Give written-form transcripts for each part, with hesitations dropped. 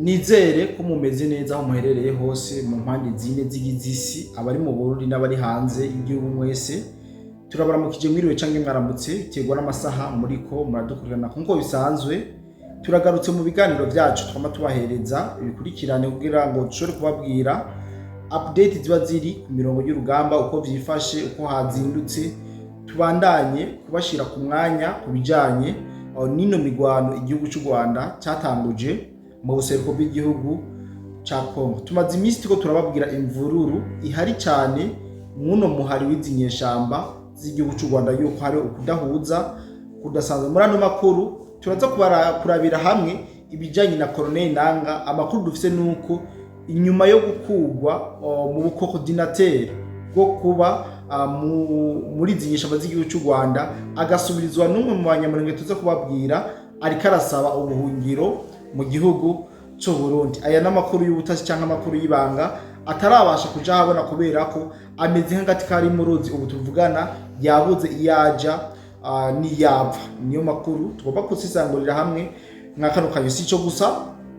Nizere ko mumeze neza aho muherereye hose mu mpande zine z'igizisi, abari mu Burundi n'abari hanze y'igihugu mwese. Turabaramukije mwiriwe canke mwaramutse biterwa n'amasaha muriko muradukurikirana. Nkuko bisanzwe turagarutse mu biganiro vyacu twama tubahereza ibikurikirane kugira ngo dushobore kubabwira update ziba ziri ku mirongo y'urugamba, uko vyifashe, uko hazindutse, tubandanye kubashira ku mwanya ku bijanye n'ino migwano igihugu c'u Rwanda catanguje mu buseruko bw'igihugu ca Kongo. Tumaze imisi tuko turababwira imvururu ihari cyane muno muhari w'izinyeshamba z'igihugu c'u Rwanda, yuko hari ukudahuza kudasanzwe. Muri ano makuru turaza kurabira hamwe ibijanye na Colonel Nanga. Amakuru dufise nuko inyuma yo gukugwa mu bukoordinateur bwo kuba muri zinyeshamba z'igihugu c'u Rwanda, agasubirizwa n'umwe mu banyamurenge tuza kubabwira, ariko arasaba ubuhungiro mu gihugu cyo Burundi. Aya n'amakuru y'ubutasi cyangwa amakuru y'ibanga atarabasha kuja habona kubera ko ameze nk'agati kari mu ruzi. Ubu tuvugana yabuze iyaja n'iyava. Niyo makuru tugomba kusisangurira hamwe nk'akano kayisi cyo gusa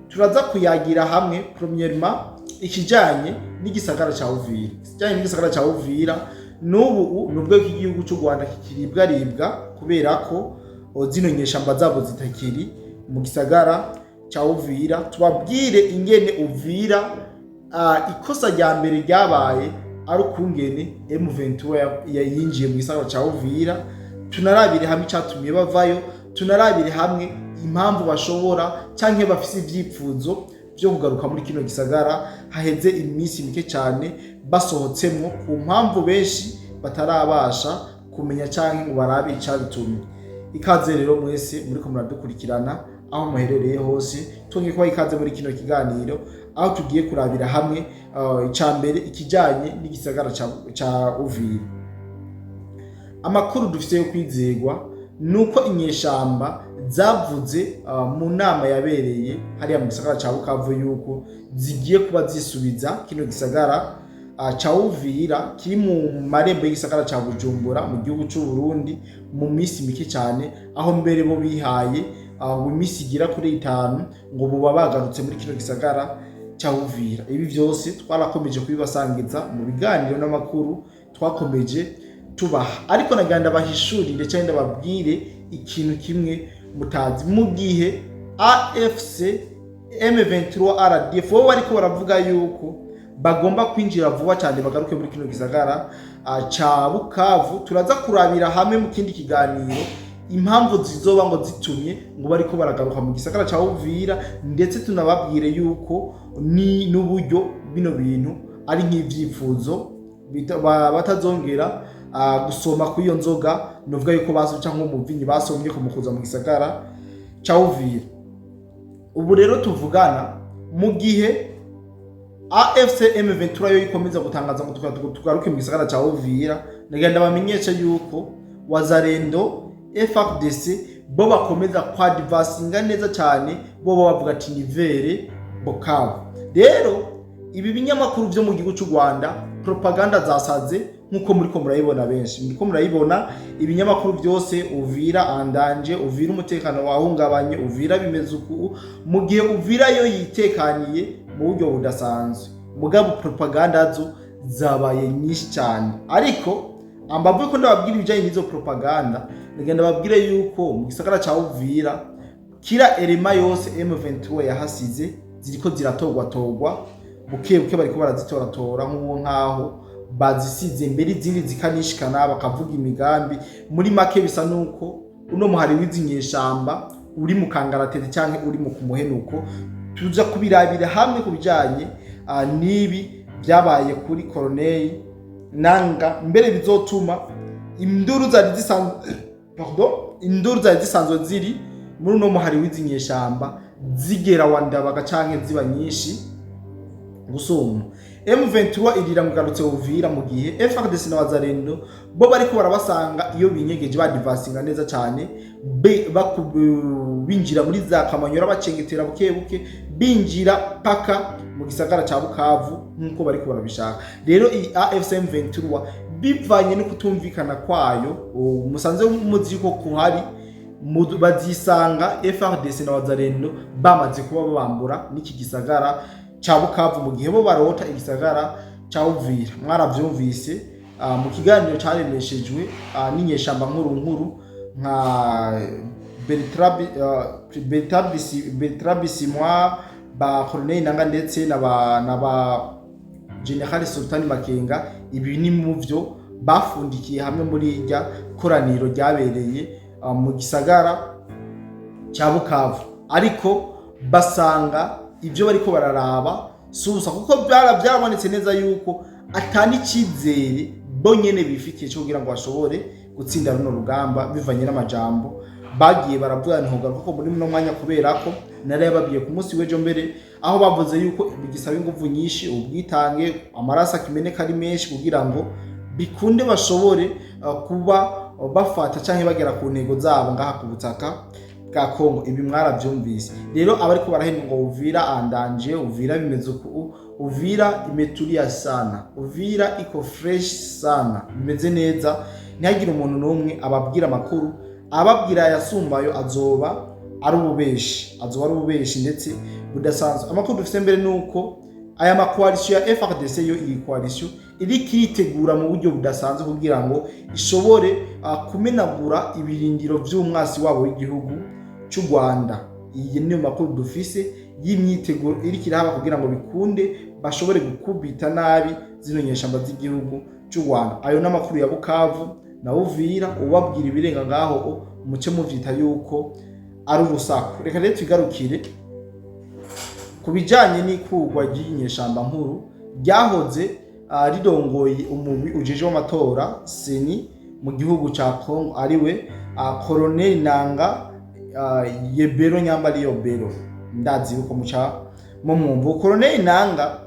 turaza kuyagira hamwe. Premièrement, ikijanye n'igisagara ca Uvira. Ikijanye n'igisagara ca Uvira n'ubu nubwo igihugu cy'u Rwanda kikiribwa kubera ko zino nyeshamba zabo zitakiri mu gisagara cha Uvira. Tubabwire ingene Uvira ikosa rya mbere ryabaye ari ukungene M23 yinjiye mu gisagara cha Uvira. Tunarabire hamwe cyatumye bavayo, tunarabire hamwe impamvu bashobora canke bafise ivyipfuzo byo kugaruka muri kino gisagara haheze imisi mike cyane basohotsemwo, ku mpamvu benshi batarabasha kumenya canke ngo barabe icabitumye. Ikaze rero mwese muriko muradukurikirana aho muherereye hose, twongeye kuba ikaze muri kino kiganiro aho tugiye kurabira hamwe icambere ikijanye n'igisagara ca Uvira. Amakuru dufise yo kwizegwa nuko inyeshamba zavuze mu nama yabereye hariya mu gisagara ca Bukavu yuko zigiye kuba zisubiza kino gisagara cha Uvira kiri mu marembo y'igisagara ca Bujumbura mu gihugu c'u Burundi mu misi mike cyane, aho mbere bo bihaye mu misi igira kuri 5 ngo buba bagarutse muri kino gisagara cha Uvira. Ibi vyose twarakomeje kubibasangiza mu biganiro n'amakuru twakomeje tubaha, ariko naganda bahishurire cyane ndababwire ikintu kimwe mutazi. Mu gihe AFC M23 RDF bo bariko baravuga yuko bagomba kwinjira vuba cyane bagaruke muri kino gisagara ca Bukavu, turaza kurabira hamwe mu kindi kiganiro impamvu zizoba ngo zitumye ngo bariko baragaruka mu gisagara ca Uvira, ndetse tunababwire yuko ni n'uburyo bino bintu ari nk'ivyifuzo batazongera gusoma ku iyo nzoga, novuga yuko baso cyangwa umuvinyi basomye kumukuza mu gisagara ca Uvira. Ubu rero tuvugana mu gihe AFC M23 yo ikomeza gutangaza ngo tugaruke mu gisagara ca Uvira, nagenda bamenyesha yuko Wazalendo FARDC bo bakomeza kwadvancinga neza cyane, bo bavuga ati nivere Bukavu. Rero ibi binyamakuru byo mu gihugu cy'u Rwanda propaganda zasaze nkuko muriko murayibona, benshi muriko murayibona ibinyamakuru byose Uvira andanje, Uvira umutekano wahungabanye, Uvira bimeze uku, mu gihe Uvira yo yitekaniye mu buryo budasanzwe. Mugabo propaganda zo zabaye nyinshi cyane, ariko ambavuye ko ndababwira ibijanye n'izo propaganda, ngenda babwire yuko mu gisagara ca Uvira kira elema yose M23 yahasize ziriko ziratorwa buke bariko barazitoratora nkaho bazisize mbere, izindi zikanishikana bakavuga imigambi. Muri make bisa nuko uno muhari w'izinyeshamba uri mu kangaratete canke uri mu kumuhenuko. Tuza kubirabira hamwe kubijanye nibi byabaye kuri Colonel Nanga, mbere bizotuma induru zari zisanzwe ziri muri uno muhari w'izinyeshamba zigera wandabaga canke ziba nyinshi gusoma. M23 irira mugarutse Uvira, mu gihe FARDC na Wazalendo bo bariko barabasanga iyo binyegeje badvancinga neza cyane, binjira muri za Kamanyora bacengetera buke binjira paka mu gisagara ca Bukavu nkuko bariko barabishaka. Rero AFC M23 bivanye no kutumvikana kwayo, musanze muzi ko kuhari bazisanga FARDC na Wazalendo bamaze kuba babambura n'iki gisagara ca Bukavu mu gihe bo barota igisagara ca Uvira. Mwaravyumvise mu kiganiro caremeshejwe n'inyeshamba nkuru nka Bertrand Bisimwa, ba Colonel Nanga ndetse na ba General Sultan Makenga. Ibi ni mu vyo bafundikiye hamwe muri irya koraniro ryabereye mu gisagara cya Bukavu, ariko basanga ibyo bariko bararaba susa, kuko byarabonetse neza yuko atani cyizere bonyene bifitiye cyo kugira ngo bashobore gutsinda runo rugamba bivanye n'amajambo bagiye baravuga ntuga, kuko muri no mwanya kubera ko nari yababiye ku munsi w'ejo mbere aho bavuze yuko bigisaba ingufu nyinshi, ubwitange, amaraso akimeneka ari menshi kugira ngo bikunde bashobore kuba bafata canke bagera ku ntego zabo ngaha ku butaka bwa Kongo. Ibi mwaravyumvise rero, abariko barahinga ngo Uvira andanje, Uvira bimeze uku, Uvira imetulia sana, Uvira iko fresh sana, bimeze neza, ntihagire umuntu n'umwe ababwira amakuru, ababwira yasumbayo azoba ari ububeshi ndetse budasanzwe. Amakuru dufite mbere nuko aya makoalisyon ya FARDC yo iyi koalisyon iri kiritegura mu buryo budasanzwe kugira ngo ishobore kumenagura ibirindiro vy'umwasi wabo w'igihugu cy'u Rwanda. Iyi niyo makuru dufise y'imyiteguro iri kiraba kugira ngo bikunde bashobore gukubita nabi zino nyeshamba z'igihugu cy'u Rwanda. Ayo n'amakuru ya Bukavu na Uvira, ubabwira ibirenga ngaho umuce muvyita yuko ari urusaku. Reka rero tugarukire kubijanye n'ikugwa ry'inyeshamba nkuru ryahoze rirongoye umugwi ujeje w'amatora seni mu gihugu ca Kongo, ariwe Colonel Nanga Yebero Nyambari Yobero. Ndazi uko muca mu mwumvo Colonel Nanga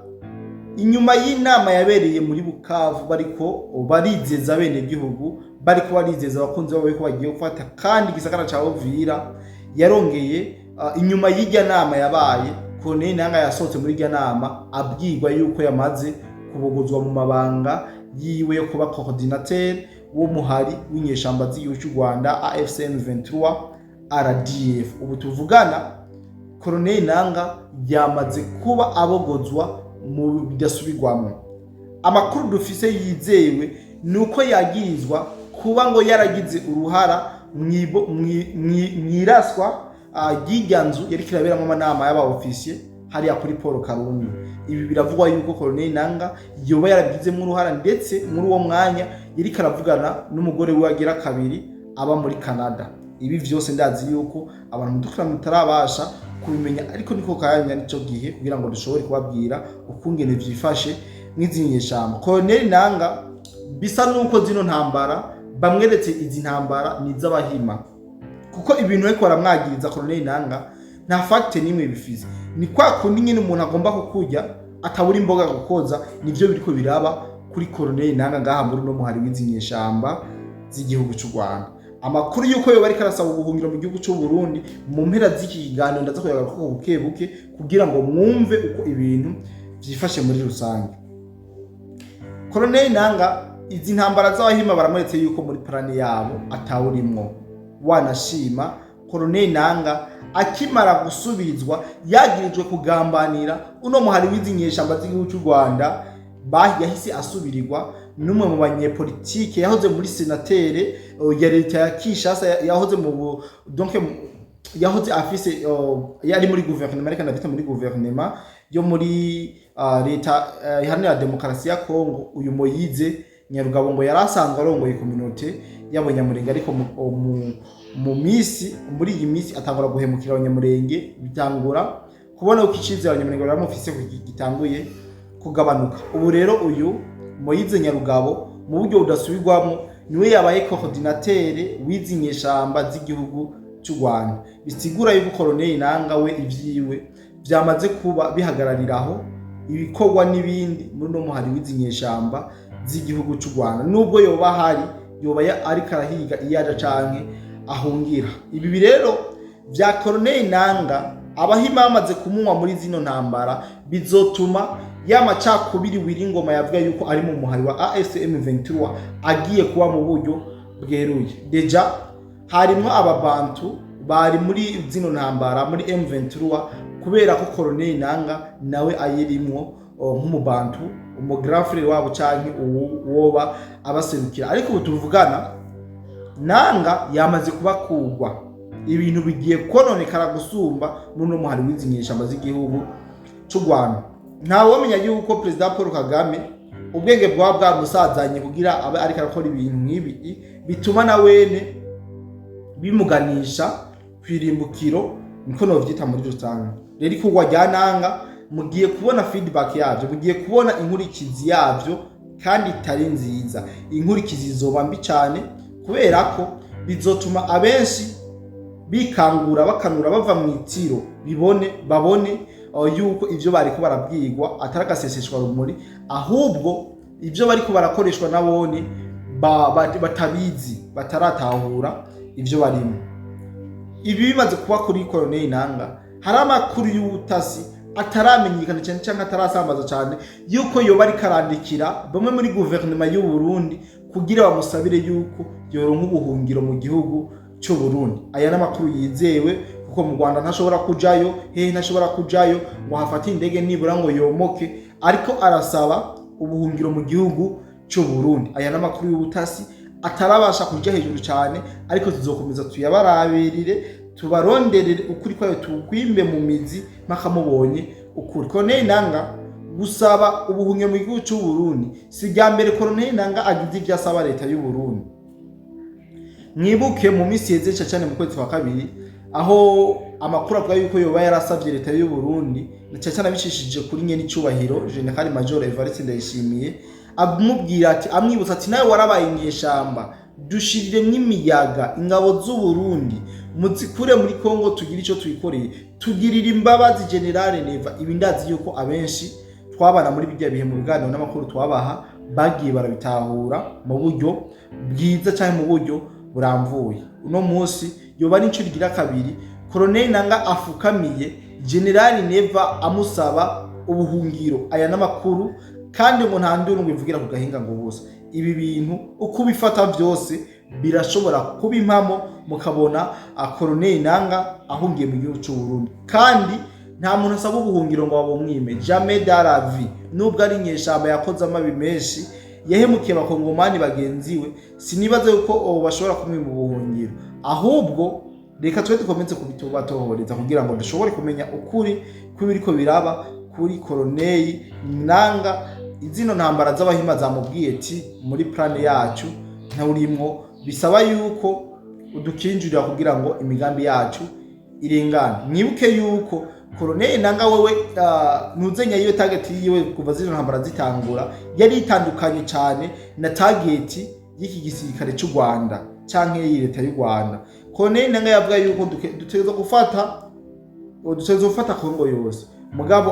inyuma y'inama yabereye muri Bukavu bariko barizeza bene gihugu, bariko barizeza abakunzi babo ko bagiye gufata kandi gisagara ca Uvira. Yarongeye inyuma y'irya nama yabaye, Colonel Nanga yasohotse muri irya nama abwirwa yuko yamaze kubogozwa mu mabanga yiwe yo kuba coordinateur wo muhari w'inyeshamba z'igihugu cy'u Rwanda AFCM 23 RDF. Ubu tuvugana Colonel Nanga yamaze kuba abogozwa mu bidasubirwamo. Amakuru dufise yizewe nuko yagirizwa kuba ngo yaragize uruhara mwiraswa ry'iryanzu yari kiraberamo amanama y'aba officier hariya kuri Paul Karungu. Ibi biravugwa yuko Colonel Nanga yoba yarabigizemo uruhara, ndetse muri uwo mwanya yari karavugana n'umugore we wagira kabiri aba muri Canada. Ibi vyose ndazi yuko abantu dukira mutarabasha kubimenya, ariko niko kanya nico gihe kugira ngo dushobore kubabwira ukungene vyifashe mwizinyeshamba. Colonel Nanga bisa nuko zino ntambara bamweretse izi ntambara niz'abahima, kuko ibintu ariko baramwagiriza Colonel Nanga nta fact nimwe bifize. Ni kwa kundi nyine umuntu agomba kukurya atabura imboga gukoza, nivyo biriko biraba kuri Colonel Nanga ngaha muri no muhari w'izinyeshamba z'igihugu cy'u Rwanda. Amakuru yuko yo bari karasaba ubuhungiro mu gihugu cy'u Burundi mu mpera z'iki kiganiro ndaza kuyaga ko bukebuke kugira ngo mwumve uko ibintu vyifashe muri rusange. Colonel Nanga izi ntambara z'abahima baramuretse yuko muri plani yabo atawurimwo. Wanashima Colonel Nanga akimara gusubirizwa yagirijwe kugambanira uno muhari w'izinyeshamba z'igihugu cy'u Rwanda, yahise asubirirwa n'umwe mu banyepolitike yahoze muri senatere ya leta ya Kinshasa, yahoze mu donc yahoze afise yari muri gouvernement ariko ndabita muri gouvernement yo muri leta iharanira demokarasi ya Kongo. Uyu Moyize Nyarugabo ngo yarasanzwe arongoye communauté y'abanyamurenge, ariko mu misi muri iyi misi atangura guhemukira abanyamurenge, bitangura kubona uko icizere abanyamurenge baramufise gitanguye kugabanuka. Ubu rero uyu Moyize Nyarugabo mu buryo budasubirwamo niwe yabaye coordinateur w'izinyeshamba z'igihugu cy'u Rwanda. Bisigura yuko Colonel Nanga we ivyiwe byamaze kuba bihagarariraho ibikorwa n'ibindi muri no muhari w'izinyeshamba z'igihugu cy'u Rwanda, nubwo yoba hari yoba ari karahiga iyaja canke ahungira. Ibi rero vya Colonel Nanga abahima bamaze kumunywa muri zino ntambara bizotuma y'amacakubiri wiringoma yavuga yuko ari mu muhari wa AFCM 23 agiye kuba mu buryo bweruye. Deja harimo ababantu bari muri zino ntambara muri M23 kubera ko Colonel Nanga nawe ayirimwo nk'umubantu umografre wabo canke uwoba abaserukira. Ariko tuvugana Nanga yamaze kubakugwa, ibintu bigiye kononekara gusumba muno muhari w'izinyeshamba z'igihugu cy'u Rwanda. Nta womenya yuko President Paul Kagame ubwenge bwa bwamusazanye kugira abe ariko arakora ibintu nk'ibi bituma na wene bimuganisha kwirimbukiro, niko novyita muri rusange. Rero ikugwa rya Nanga mugiye kubona feedback yavyo, mugiye kubona inkurikizi yavyo kandi itari nziza. Inkurikizi zoba mbi cyane kubera ko bizotuma abenshi bikangura bakanura bava mu itiro babone yuko ivyo bariko barabwirwa ataragaseseshwa rumuri, ahubwo ivyo bariko barakoreshwa nabone batabizi, bataratahura ivyo barimo. Ibi bimaze kuba kuri Colonel Nanga, hari amakuru y'ubutasi ataramenyekana cyane cyangwa atarasambaza cyane yuko yoba ari karandikira bamwe muri guverinoma y'u Burundi kugira bamusabire yuko yoronka ubuhungiro mu gihugu cy'u Burundi. Aya n'amakuru yizewe kuko mu Rwanda ntashobora kujayo, ntashobora kujayo ngo hafate indege nibura ngo yomoke, ariko arasaba ubuhungiro mu gihugu cy'u Burundi. Aya n'amakuru y'ubutasi atarabasha kuja hejuru cyane, ariko tuzokomeza tuyabarabirire tubaronderere ukuri kwayo, tukwimbe mu mizi mpaka mubonye ukuri. Colonel Nanga gusaba ubuhungiro mu gihugu cy'u Burundi si bya mbere Colonel Nanga agize ibyo asaba leta y'u Burundi. Mwibuke mu minsi yeze cyane mu kwezi kwa kabiri aho amakuru avuga yuko yoba yarasabye leta y'u Burundi cyane bishishije kuri nyene icubahiro General Major Evariste Ndayishimiye, amubwira ati amwibutsa ati nawe warabaye inyeshamba, dushiriremwe imiyaga ingabo z'u Burundi muzikure muri Kongo, tugira ico tuyikoreye, tugirira imbabazi General Neva. Ibi ndazi yuko abenshi twabana muri bijya bihe mu biganiro n'amakuru twabaha bagiye barabitahura mu buryo bwiza cyane mu buryo buramvuye. Uno munsi yoba n'icyo rigira kabiri Colonel Nanga afukamiye General Neva amusaba ubuhungiro. Aya n'amakuru kandi ngo nta nduru ngo ivugira ku gahinga ngo busa. Ibi bintu uko bifata byose birashobora kuba impamo mukabona Colonel Nanga ahungiye mu gihugu cy'u Burundi, kandi nta muntu asaba ubuhungiro ngo babumwime. Jamais dans la vie, nubwo ari nyeshamba yakoze amabi menshi, yahemukiye abakongomani bagenziwe, sinibaze yuko bashobora kumwima ubuhungiro. Ahubwo reka twe dukomeze kubitubatohoreza kugira ngo dushobore kumenya ukuri kw'ibiriko biraba kuri Colonel Nanga. Izino ntambara z'abahima zamubwiye ati muri plan yacu nta urimwo, bisaba yuko udukinjurira kugira ngo imigambi yacu irengane. Mwibuke yuko Colonel Nanga wewe ntuzenya iyo target yiwe kuva zino ntambara zitangura yari itandukanye cyane na target y'iki gisirikare cy'u Rwanda canke y'leta y'u Rwanda. Colonel Nanga yavuga yuko dutegerezwa gufata Kongo yose, mugabo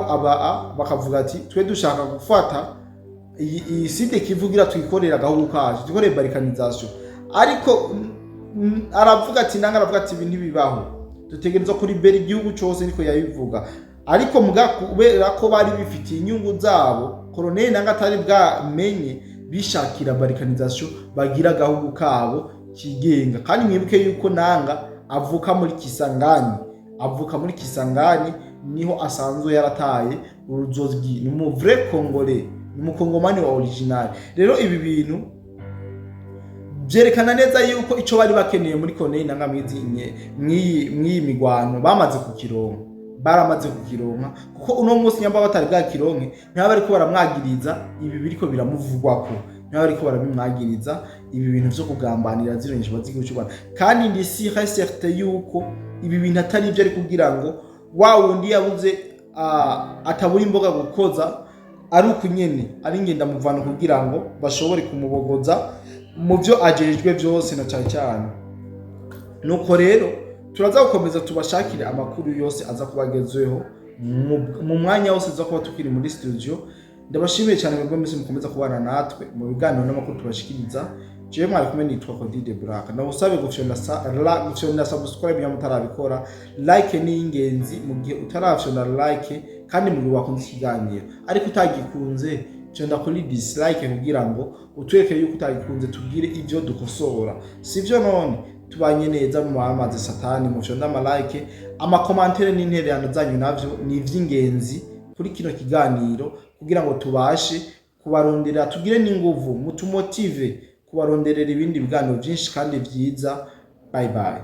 bakavuga ati twe dushaka gufata iyi site kivugira tuyikorera gahugu kacu, tukorera balkanization. Ariko aravuga ati Nanga aravuga ati ibintu bibaho, dutegerezwa kuri beri igihugu cyose, niko yabivuga. Ariko kubera ko bari bifitiye inyungu zabo, Colonel Nanga atari bwamenye bishakira balkanization bagira gahugu kabo kigenga. Kandi mwibuke yuko Nanga avuka muri Kisangani, niho asanzwe yarataye uruzozi. Ni mu vrai Congolais, ni mu Kongomani wa original. Rero ibi bintu byerekana neza yuko ico bari bakeneye muri Colonel Nanga mwiyi migwano baramaze kukironka, kuko uno munsi nyamba batari bwa kironke ntaba ariko baramwagiriza ibi biriko biramuvugwako, ntaba ariko barabimwagiriza ibi bintu byo kugambanira zirenje bazigiye cy'u Rwanda. Kandi ndi certain yuko ibi bintu atari ibyo ari kugira ngo wa wundi yabuze atabura imboga gukoza, ari ukunyene ari ngenda muvana kugira ngo bashobore kumubogoza mu byo ajejwe byose na cyane. Nuko rero turaza gukomeza tubashakire amakuru yose aza kubagezweho mu mwanya wose aza kuba tukiri muri studio. Ndabashimiye cyane mwebwe mwese mukomeza kubana natwe mu biganiro n'amakuru tubashikiriza. Jewe mwari kumwe nitwa Cody Black. Ndabusabe gufyonda subscribe mutarabikora, like ni ingenzi mu gihe utarafyonda like kandi mu gihe wakunze ikiganiro. Ariko utagikunze cyonda kuri dislike kugira ngo utweke yuko utagikunze, tugire ibyo dukosora. Sivyo none tubanye neza mu bamaze satani, mufyonda amalike, amakomantere n'intererano zanyu navyo ni ivy'ingenzi kuri kino kiganiro kugira ngo tubashe kubarondera, tugire n'inguvu, mutumotive kubaronderera ibindi biganiro vyinshi kandi vyiza. Bye bye.